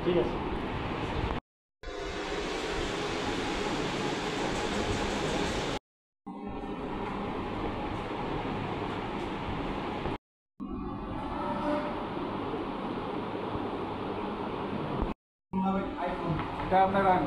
ঠিক আছে। এটা আপনার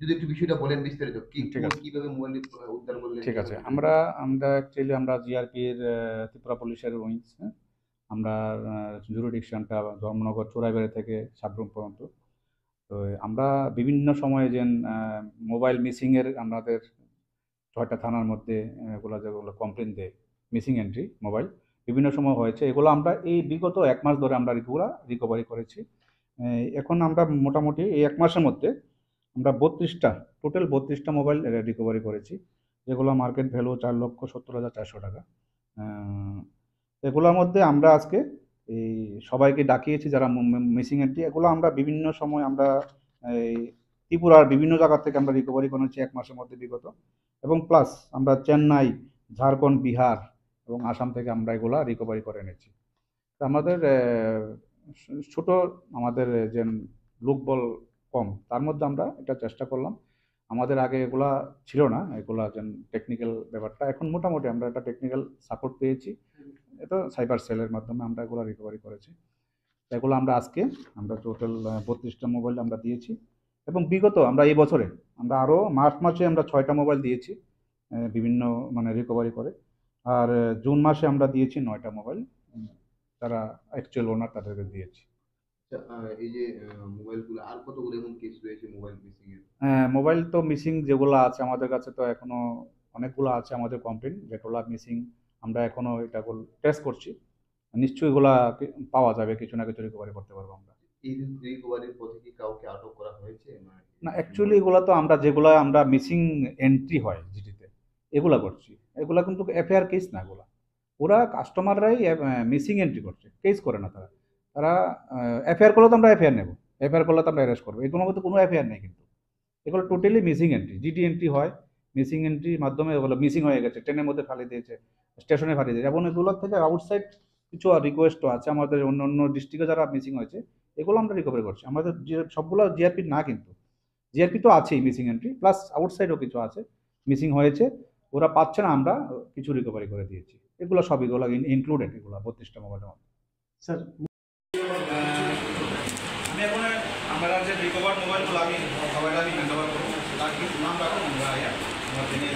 যদি একটু বিষয়টা বলেন বিস্তারিত ঠিক আছে। কিভাবে মোবাইল উদ্ধার করলেন? ঠিক আছে। আমরা অ্যাকচুয়ালি আমরা জিআরপির ত্রিপুরা পুলিশের উইংস, হ্যাঁ, আমরা জুরিডিকশনটা ধর্মনগর চোরাইবাড়ি থেকে সাবরুম পর্যন্ত। তো আমরা বিভিন্ন সময়ে যে মোবাইল মিসিংয়ের আমাদের ৬টা থানার মধ্যে এগুলো যেগুলো কমপ্লেন দেয় মিসিং এন্ট্রি মোবাইল বিভিন্ন সময় হয়েছে। এগুলো আমরা এই বিগত ১ মাস ধরে আমরা এগুলো রিকভারি করেছি। এখন আমরা মোটামুটি এই ১ মাসের মধ্যে আমরা টোটাল ৩২টা মোবাইল রিকভারি করেছি, যেগুলো মার্কেট ভ্যালু ৪,৭০,৪০০ টাকা। এগুলোর মধ্যে আমরা আজকে এই সবাইকে ডাকিয়েছি যারা মিসিং এন্ট্রি, এগুলো আমরা বিভিন্ন সময় আমরা এই ত্রিপুরার বিভিন্ন জায়গা থেকে আমরা রিকভারি করেছি ১ মাসের মধ্যে বিগত, এবং প্লাস আমরা চেন্নাই, ঝাড়খণ্ড, বিহার এবং আসাম থেকে আমরা এগুলা রিকভারি করে এনেছি। তো আমাদের ছোট আমাদের যে লোকবল কম, তার মধ্যে আমরা এটা চেষ্টা করলাম। আমাদের আগে এগুলা ছিল না, এগুলা যে টেকনিক্যাল ব্যাপারটা, এখন মোটামুটি আমরা একটা টেকনিক্যাল সাপোর্ট পেয়েছি, এটা সাইবার সেলের মাধ্যমে আমরা এগুলো রিকভারি করেছি। এগুলো আমরা আজকে আমরা টোটাল ৩২টা মোবাইল আমরা দিয়েছি, এবং বিগত আমরা এই বছরে আমরা আরও মার্চ মাসে আমরা ৬টা মোবাইল দিয়েছি বিভিন্ন মানে রিকভারি করে, আর জুন মাসে আমরা দিয়েছি ৯টা মোবাইল, তারা অ্যাকচুয়াল ওনার তাদেরকে দিয়েছি। এই যে মোবাইলগুলো আর কতগুলো এমন কেস রয়েছে মোবাইল মিসিং এর? মোবাইল তো মিসিং যেগুলো আছে আমাদের কাছে, তো এখনো অনেকগুলো আছে আমাদের কমপ্লেন যেগুলো মিসিং, আমরা এখনো এটা টেস্ট করছি। নিশ্চয়ই এগুলা পাওয়া যাবে, কিছু না কিছু রিকভারি করতে পারবো আমরা। এই রিকভারির পথে কি কাউকে আটক করা হয়েছে? না, অ্যাকচুয়ালি এগুলো তো যেগুলো আমরা মিসিং এন্ট্রি হয় জিডিতে এগুলা করছি, এগুলা কিন্তু এফআইআর কেস না, এগুলা ওরা কাস্টমাররাই মিসিং এন্ট্রি করছে, কেস করে না তারা। তারা এফআইআর করলে তো আমরা এফআইআর নেব, এফআইআর করলে তো আমরা অ্যারেস্ট করবো, এগুলোর মধ্যে কোনো এফআইআর নেই। কিন্তু এগুলো totally missing entry, GD entry হয়, মিসিং এন্ট্রির মাধ্যমে এগুলো মিসিং হয়ে গেছে, ট্রেনের মধ্যে ফালি দিয়েছে, স্টেশনে ফালি দিয়েছে, এবং এগুলোর থেকে আউটসাইড কিছু রিকোয়েস্টও আছে আমাদের অন্য অন্য ডিস্ট্রিক্টে যারা মিসিং হয়েছে, এগুলো আমরা রিকভারি করছি। আমাদের যে সবগুলো জিআরপি না, কিন্তু জিআরপি তো আছেই মিসিং এন্ট্রি, প্লাস আউটসাইডও কিছু আছে মিসিং হয়েছে, ওরা পাচ্ছে না, আমরা কিছু রিকভারি করে দিয়েছি। এগুলো সব এগুলো ইনক্লুডেড, এগুলো ৩২টা মোবাইলের মধ্যে। স্যার আমি এখন আমরা যে রিকভার মোবাইলগুলো আমি সবাই হ্যান্ড ওভার করবো, তার কিছু নাম রাখুন, আমরা আমার জেনে